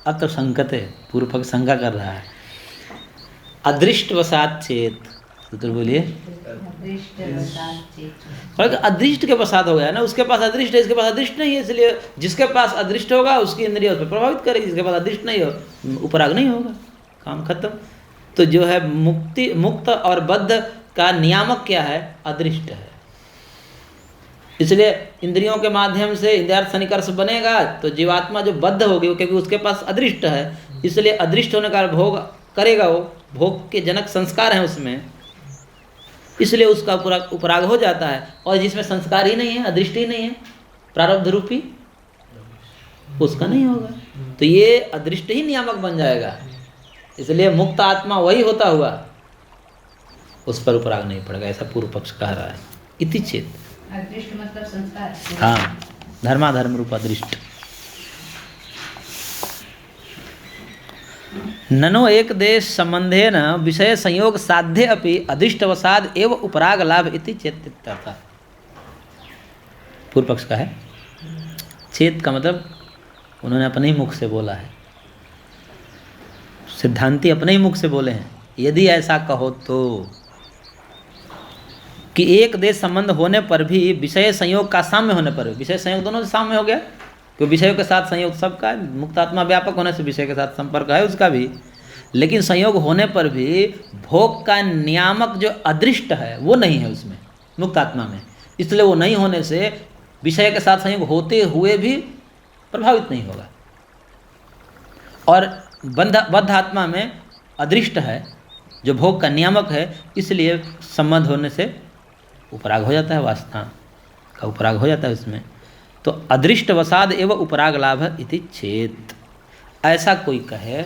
अब तो संकत है, पूर्व पक्ष शंका कर रहा है। अदृष्ट वसात चेत, सूत्र बोलिए। और अदृष्ट के वसात हो गया ना, उसके पास अदृष्ट है, इसके पास अदृष्ट नहीं है, इसलिए जिसके पास अदृष्ट होगा उसकी इंद्रिय उस पर प्रभावित करेगी, जिसके पास अदृष्ट नहीं हो उपराग नहीं होगा, काम खत्म। तो जो है मुक्त और बद्ध का नियामक क्या है? अदृष्ट है। इसलिए इंद्रियों के माध्यम से इंद्रियार्थ सन्निकर्ष बनेगा तो जीवात्मा जो बद्ध होगी, क्योंकि उसके पास अदृष्ट है, इसलिए अदृष्ट होने का भोग करेगा, वो भोग के जनक संस्कार हैं उसमें, इसलिए उसका उपराग हो जाता है। और जिसमें संस्कार ही नहीं है, अदृष्ट ही नहीं है, प्रारब्ध रूपी, उसका नहीं होगा। तो ये अदृष्ट ही नियामक बन जाएगा, इसलिए मुक्त आत्मा वही होता हुआ उस पर उपराग नहीं पड़ेगा, ऐसा पूर्व पक्ष कह रहा है। इति चेत, अदृष्ट मतलब संस्कार। हाँ, धर्माधर्म रूप अदृष्ट। ननो एक देश संबंधेन विषय संयोग साध्य अपि अदृष्टवसाद एवं उपराग लाभ इति चेत इत्यर्थः। पूर्व पक्ष का है। चेत का मतलब उन्होंने अपने ही मुख से बोला है, सिद्धांती अपने ही मुख से बोले हैं। यदि ऐसा कहो तो कि एक देश संबंध होने पर भी विषय संयोग का साम्य होने पर भी, विषय संयोग दोनों से साम्य हो गया, क्योंकि विषयों के साथ संयोग सबका है, मुक्तात्मा व्यापक होने से विषय के साथ संपर्क है उसका भी, लेकिन संयोग होने पर भी भोग का नियामक जो अदृष्ट है वो नहीं है उसमें, मुक्तात्मा में, इसलिए वो नहीं होने से विषय के साथ संयोग होते हुए भी प्रभावित नहीं होगा। और बद्ध आत्मा में अदृष्ट है जो भोग का नियामक है, इसलिए संबंध होने से उपराग हो जाता है, वासना का उपराग हो जाता है उसमें। तो अदृष्ट वसाद एवं उपराग लाभ इति चेत, ऐसा कोई कहे